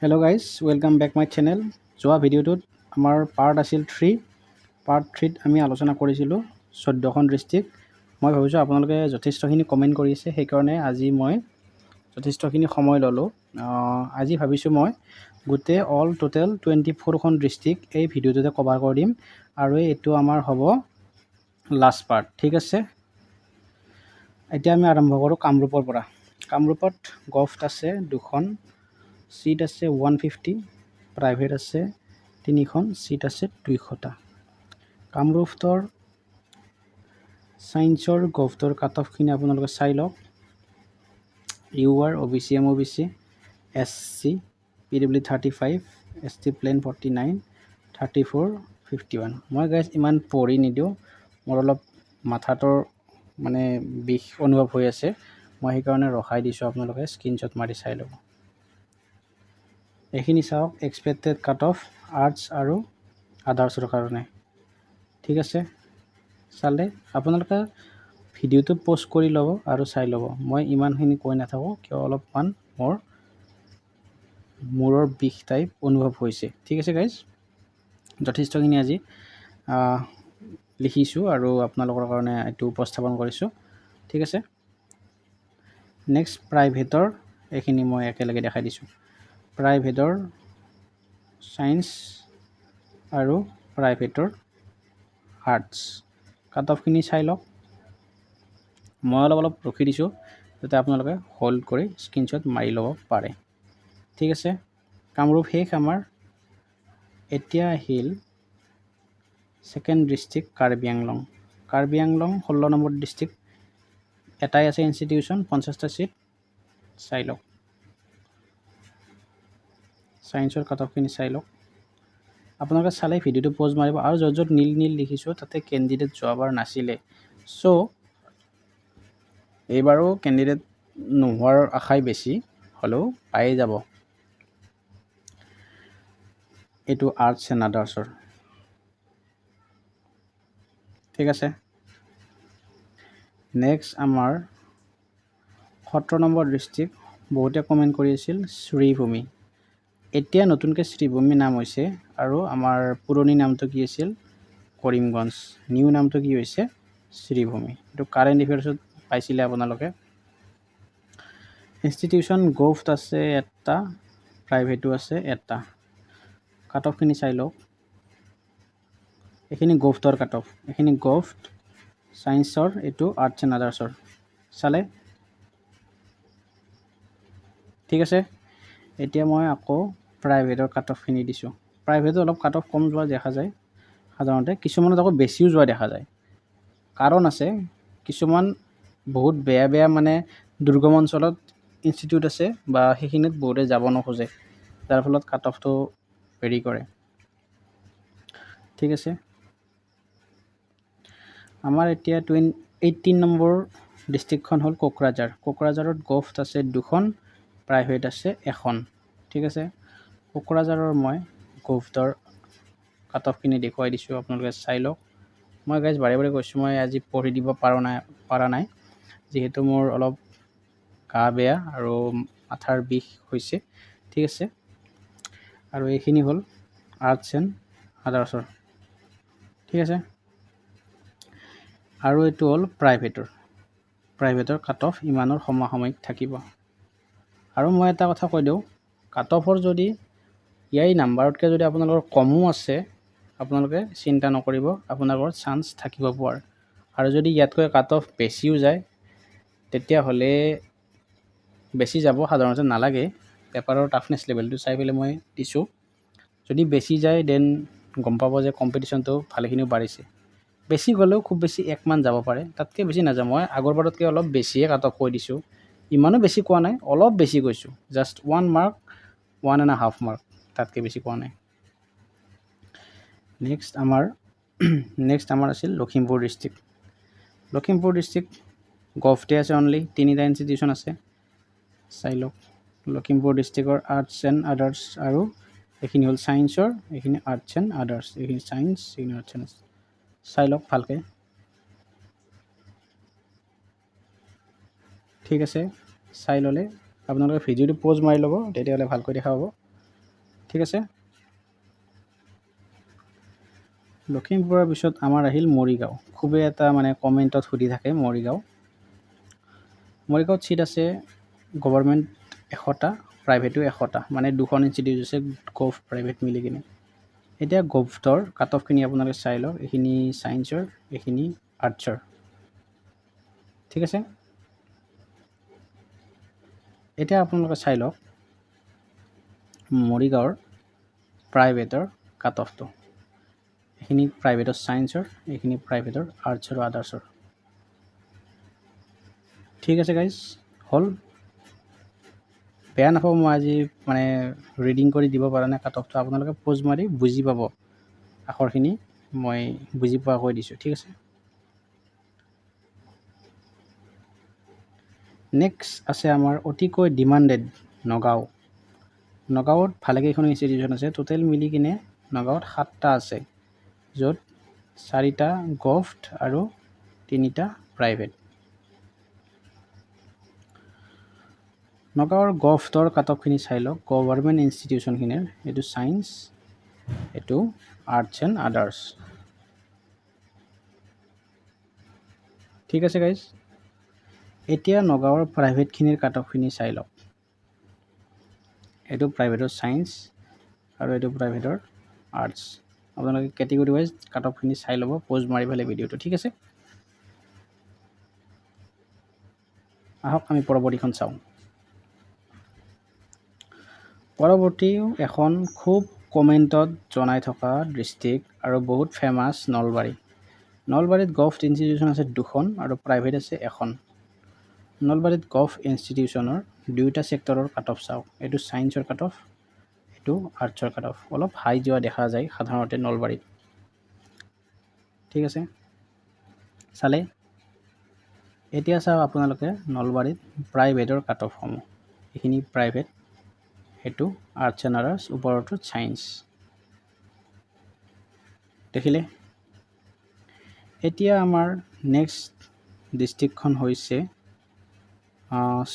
Hello' guys welcome back my channel. যোৱা ভিডিঅ'টোত আমাৰ পাৰ্ট আছিল 3। পাৰ্ট 3ত আমি আলোচনা কৰিছিলোঁ 14খন ডিষ্ট্ৰিক্ট। মই ভাবিছোঁ আপোনালোকে যথেষ্টখিনি কমেণ্ট কৰিছে, সেইকাৰণে আজি মই যথেষ্টখিনি সময় ল'লোঁ। আজি ভাবিছোঁ মই গোটেই টোটেল 24খন ডিষ্ট্ৰিক্ট এই ভিডিঅ'টোতে কভাৰ কৰি দিম, আৰু এইটো আমাৰ হ'ব লাষ্ট পাৰ্ট। ঠিক আছে, এতিয়া আমি আৰম্ভ কৰোঁ কামৰূপৰ পৰা। কামৰূপত গভট আছে 2খন, চিট আছে 150, প্ৰাইভেট আছে 3খন, চিট আছে 200টা। কামৰূপৰ ছায়েন্সৰ গভটৰ কাট অফখিনি আপোনালোকে চাই লওক। UR, OBC, MOBC, SC, PW 35, ST plane 49, 34, 51। মই গাইজ ইমান পঢ়ি নিদিওঁ, মোৰ অলপ মাথাটোৰ মানে বিষ অনুভৱ হৈ আছে, মই সেইকাৰণে ৰখাই দিছোঁ। আপোনালোকে স্ক্ৰীনশ্বট মাৰি চাই ল'ব। এইখিনি চাওক, এক্সপেক্টেড কাট অফ আৰ্টছ আৰু আদাৰ্ছৰ কাৰণে। ঠিক আছে, চালে আপোনালোকে ভিডিঅ'টো প'ষ্ট কৰি ল'ব আৰু চাই ল'ব। মই ইমানখিনি কৈ নাথাকোঁ কিয়, অলপমান মূৰৰ বিষ টাইপ অনুভৱ হৈছে। ঠিক আছে গাইজ, যথেষ্টখিনি আজি লিখিছোঁ আৰু আপোনালোকৰ কাৰণে এইটো উপস্থাপন কৰিছোঁ। ঠিক আছে, নেক্সট প্ৰাইভেটৰ এইখিনি মই একেলগে দেখাই দিছোঁ। প্ৰাইভেটৰ ছায়েন্স আৰু প্ৰাইভেটৰ আৰ্টছ কাট অফখিনি চাই লওক। মই অলপ ৰখি দিছোঁ যাতে আপোনালোকে হোল্ড কৰি স্ক্ৰীনশ্বট মাৰি ল'ব পাৰে। ঠিক আছে, কামৰূপ শেষ আমাৰ। এতিয়া আহিল second district Karbi Anglong. Karbi Anglong 16 number district, এটাই আছে ইনষ্টিটিউশ্যন, 50টা চিট। চাই লওক, ছায়েন্সৰ কাট অফখিনি চাই লওক। আপোনালোকে চালে ভিডিঅ'টো পজ মাৰিব, আৰু য'ত য'ত নীল নীল লিখিছোঁ তাতে কেণ্ডিডেট যোৱাবাৰ নাছিলে, চ' এইবাৰো কেণ্ডিডেট নোহোৱাৰ আশাই বেছি, হ'লেও পায়ে যাব। এইটো আৰ্টছ এণ্ড আদাৰ্ছৰ। ঠিক আছে, নেক্সট আমাৰ 17 নম্বৰ ডিষ্ট্ৰিক্ট। বহুতে কমেণ্ট কৰি আছিল শ্ৰীভূমি। এতিয়া নতুনকৈ শ্ৰীভূমি নাম হৈছে, আৰু আমাৰ পুৰণি নামটো কি আছিল কৰিমগঞ্জ, নিউ নামটো কি হৈছে শ্ৰীভূমি। এইটো কাৰেণ্ট এফেয়াৰ্ছত পাইছিলে আপোনালোকে। ইনষ্টিটিউশ্যন গভট আছে এটা, প্ৰাইভেটো আছে এটা। কাট অফখিনি চাই লওক। এইখিনি গভটৰ কাট অফ, এইখিনি গভট ছায়েন্সৰ, এইটো আৰ্টছ এণ্ড আদাৰ্ছৰ। চালে, ঠিক আছে। এতিয়া মই আকৌ প্ৰাইভেটৰ কাট অফখিনি দিছোঁ। প্ৰাইভেটত অলপ কাট অফ কম যোৱা দেখা যায় সাধাৰণতে, কিছুমানত আকৌ বেছিও যোৱা দেখা যায়। কাৰণ আছে, কিছুমান বহুত বেয়া মানে দুৰ্গম অঞ্চলত ইনষ্টিটিউট আছে, বা সেইখিনিত বহুতে যাব নোখোজে, যাৰ ফলত কাট অফটো ভেৰি কৰে। ঠিক আছে, আমাৰ এতিয়া 18 নম্বৰ ডিষ্ট্ৰিক্টখন হ'ল কোকৰাঝাৰ। কোকৰাঝাৰত গভট আছে 2খন, প্ৰাইভেট আছে 1খন। ঠিক আছে, কোকৰাঝাৰৰ মই গভটৰ কাট অফখিনি দেখুৱাই দিছোঁ, আপোনালোকে চাই লওক। মই গাইজ বাৰে বাৰে কৈছোঁ, মই আজি পঢ়ি দিব পৰা নাই, যিহেতু মোৰ অলপ গা বেয়া আৰু মাথাৰ বিষ হৈছে। ঠিক আছে, আৰু এইখিনি হ'ল আৰ্টছ এণ্ড আদাৰ্ছৰ। ঠিক আছে, আৰু এইটো হ'ল প্ৰাইভেটৰ কাট অফ ইমানৰ সমসাময়িক থাকিব। আৰু মই এটা কথা কৈ দিওঁ, কাট অফৰ যদি ইয়াৰ নাম্বাৰতকৈ যদি আপোনালোকৰ কমো আছে, আপোনালোকে চিন্তা নকৰিব, আপোনালোকৰ চান্স থাকিব পোৱাৰ। আৰু যদি ইয়াতকৈ কাট অফ বেছিও যায়, তেতিয়াহ'লে বেছি যাব সাধাৰণতে নালাগে, পেপাৰৰ টাফনেছ লেভেলটো চাই পেলাই মই দিছোঁ। যদি বেছি যায় দেন গম পাব যে কম্পিটিশ্যনটো ভালেখিনিও বাঢ়িছে। বেছি গ'লেও খুব বেছি 1 মান যাব পাৰে, তাতকৈ বেছি নাযায়। মই আগৰবাৰতকৈ অলপ বেছিয়ে কাট অফ কৈ দিছোঁ, ইমানো বেছি কোৱা নাই, অলপ বেছি কৈছোঁ, জাষ্ট 1 মাৰ্ক 1.5 মাৰ্ক, তাতকৈ বেছি কোৱা নাই। নেক্সট আমাৰ আছিল লখিমপুৰ ডিষ্ট্ৰিক্ট। লখিমপুৰ ডিষ্ট্ৰিক্ট গভটে আছে অনলি, 3টা ইনষ্টিটিউশ্যন আছে। চাই লওক, লখিমপুৰ ডিষ্ট্ৰিক্টৰ আৰ্টছ এণ্ড আদাৰ্ছ, আৰু এইখিনি হ'ল ছায়েন্সৰ, এইখিনি আৰ্টছ এণ্ড আদাৰ্ছ, এইখিনি ছায়েন্স, এইখিনি আৰ্টছ এণ্ড আদাৰ্ছ। চাই লওক ভালকৈ। ঠিক আছে, চাই ল'লে আপোনালোকে ভিডিঅ'টো পজ মাৰি ল'ব, তেতিয়াহ'লে ভালকৈ দেখা হ'ব। ঠিক আছে। লখিমপুৰৰ পিছত আমাৰ আহিল মৰিগাঁও। খুবেই এটা মানে কমেণ্টত সুধি থাকে মৰিগাঁও। মৰিগাঁৱত ছিট আছে গভৰ্ণমেণ্ট 100টা, প্ৰাইভেটো 100টা, মানে 2খন ইনষ্টিটিউট আছে গভ প্ৰাইভেট মিলি কিনে। এতিয়া গভটৰ কাট অফখিনি আপোনালোকে চাই লওক। এইখিনি ছায়েন্সৰ, এইখিনি আৰ্টছৰ, ঠিক আছে। এতিয়া আপোনালোকে চাই লওক মৰিগাঁৱৰ প্ৰাইভেটৰ কাট অফটো। এইখিনি প্ৰাইভেটৰ ছায়েন্সৰ, এইখিনি প্ৰাইভেটৰ আৰ্টছ আৰু আদাৰ্ছৰ, ঠিক আছে গাইজ। হ'ল, বেয়া নাপাব মই আজি মানে ৰিডিং কৰি দিব পৰা নাই কাট অফটো। আপোনালোকে প'জ মাৰি বুজি পাব, আখৰখিনি মই বুজি পোৱাকৈ দিছোঁ, ঠিক আছে। নেক্সট আছে আমাৰ অতিকৈ ডিমাণ্ডেড নগাঁও। নগাঁৱত ভালেকেইখন ইনষ্টিটিউশ্যন আছে, টোটেল মিলি কিনে নগাঁৱত 7টা আছে, য'ত 4টা গভট আৰু 3টা প্ৰাইভেট। নগাঁৱৰ গভটৰ কাট অফখিনি চাই লওক। গভৰ্ণমেণ্ট ইনষ্টিটিউশ্যনখিনিৰ এইটো ছায়েন্স, এইটো আৰ্টছ এণ্ড আদাৰ্ছ, ঠিক আছে গাইজ। এতিয়া নগাঁৱৰ প্ৰাইভেটখিনিৰ কাট অফখিনি চাই লওক। এইটো প্ৰাইভেটৰ ছায়েন্স আৰু এইটো প্ৰাইভেটৰ আৰ্টছ। আপোনালোকে কেটেগৰী ৱাইজ কাট অফখিনি চাই ল'ব, প'জ মাৰি পেলাই ভিডিঅ'টো, ঠিক আছে। আহক আমি পৰৱৰ্তীখন চাওঁ। পৰৱৰ্তী এখন খুব কমেণ্টত জনাই থকা ডিষ্ট্ৰিক্ট আৰু বহুত ফেমাছ নলবাৰী। নলবাৰীত গভ ইনষ্টিটিউশ্যন আছে 2খন আৰু প্ৰাইভেট আছে 1খন। নলবাৰীত গভ ইনষ্টিটিউশ্যনৰ 2টা ছেক্টৰৰ কাট অফ চাওক। এইটো ছায়েন্সৰ কাট অফ, এইটো আৰ্টছৰ কাট অফ। অলপ হাই যোৱা দেখা যায় সাধাৰণতে নলবাৰীত, ঠিক আছে। চালে এতিয়া চাওক আপোনালোকে নলবাৰীত প্ৰাইভেটৰ কাট অফসমূহ। এইখিনি প্ৰাইভেট, এইটো আৰ্টছ এণ্ড আদাৰ্ছ, ওপৰতো ছায়েন্স, দেখিলে। এতিয়া আমাৰ নেক্সট ডিষ্ট্ৰিক্টখন হৈছে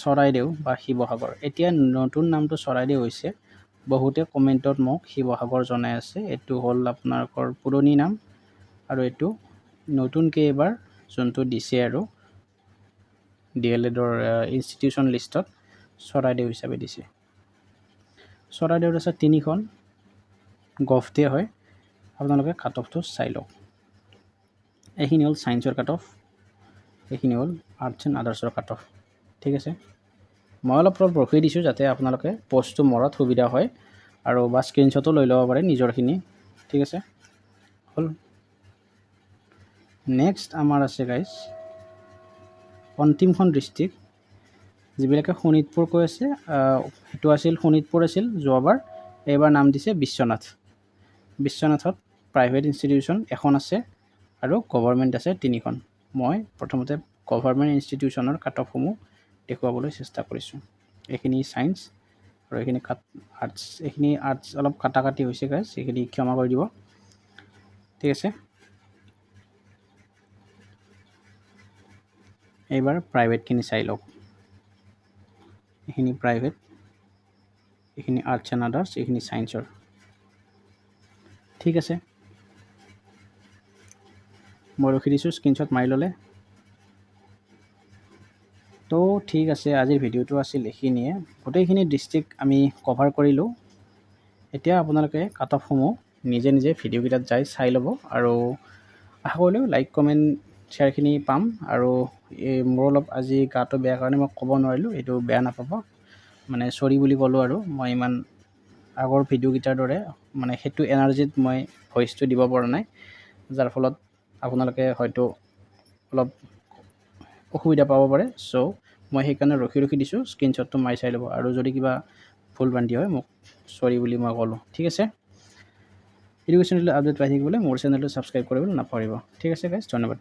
চৰাইদেউ বা শিৱসাগৰ। এতিয়া নতুন নামটো চৰাইদেউ হৈছে, বহুতে কমেণ্টত মোক শিৱসাগৰ জনাই আছে। এইটো হ'ল আপোনালোকৰ পুৰণি নাম আৰু এইটো নতুনকৈ এইবাৰ যোনটো দিছে আৰু DLEDৰ ইনষ্টিটিউশ্যন লিষ্টত চৰাইদেউ হিচাপে দিছে। চৰাইদেউত আছে 3খন, গভটে হয়। আপোনালোকে কাট অফটো চাই লওক। এইখিনি হ'ল ছায়েন্সৰ কাট অফ, এইখিনি হ'ল আৰ্টছ এণ্ড আদাৰ্ছৰ কাট অফ, ঠিক আছে। মই অলপ ৰখি দিছোঁ যাতে আপোনালোকে প'ষ্টটো মৰাত সুবিধা হয় আৰু বা স্ক্ৰীনশ্বটো লৈ ল'ব পাৰে নিজৰখিনি, ঠিক আছে। হ'ল, নেক্সট আমাৰ আছে গাইজ অন্তিমখন ডিষ্ট্ৰিক্ট, যিবিলাকে শোণিতপুৰ কৈ আছে। সেইটো আছিল শোণিতপুৰ আছিল যোৱাবাৰ, এইবাৰ নাম দিছে বিশ্বনাথ। বিশ্বনাথত প্ৰাইভেট ইনষ্টিটিউশ্যন 1খন আছে আৰু গভৰ্ণমেণ্ট আছে 3খন। মই প্ৰথমতে গভৰ্ণমেণ্ট ইনষ্টিটিউশ্যনৰ কাট অফসমূহ দেখুৱাবলৈ চেষ্টা কৰিছোঁ। এইখিনি ছায়েন্স আৰু এইখিনি আৰ্টছ। এইখিনি আৰ্টছ অলপ কাটা কাটি হৈছে গাইজ, এইখিনি ক্ষমা কৰি দিব, ঠিক আছে। এইবাৰ প্ৰাইভেটখিনি চাই লওক। এইখিনি প্ৰাইভেট, এইখিনি আৰ্টছ এণ্ড আদাৰ্ছ, এইখিনি ছায়েন্সৰ, ঠিক আছে। মই ৰখি দিছোঁ, স্ক্ৰীনশ্বট মাৰি ল'লে। তো ঠিক আছে, আজিৰ ভিডিঅ'টো আছিল এইখিনিয়ে। গোটেইখিনি ডিষ্ট্ৰিক্ট আমি কভাৰ কৰিলোঁ। এতিয়া আপোনালোকে কাট অফসমূহ নিজে নিজে ভিডিঅ'কেইটাত যাই চাই ল'ব আৰু আশা কৰিলোঁ লাইক কমেণ্ট শ্বেয়াৰখিনি পাম। আৰু মোৰ অলপ আজি গাটো বেয়া কাৰণে মই ক'ব নোৱাৰিলোঁ, এইটো বেয়া নাপাব, মানে চৰি বুলি ক'লোঁ। আৰু মই ইমান আগৰ ভিডিঅ'কেইটাৰ দৰে মানে সেইটো এনাৰ্জিত মই ভইচটো দিব পৰা নাই, যাৰ ফলত আপোনালোকে হয়তো অলপ অসুবিধা পাব পাৰে। চ' মই সেইকাৰণে ৰখি দিছোঁ, স্ক্ৰীনশ্বটটো মাৰি চাই ল'ব। আৰু যদি কিবা ভুল ভ্ৰান্তি হয় মোক চৰি বুলি মই ক'লোঁ, ঠিক আছে। এডুকেশ্যনেল আপডেট পাই থাকিবলৈ মোৰ চেনেলটো ছাবস্ক্ৰাইব কৰিবলৈ নাপাহৰিব, ঠিক আছে গাইজ, ধন্যবাদ।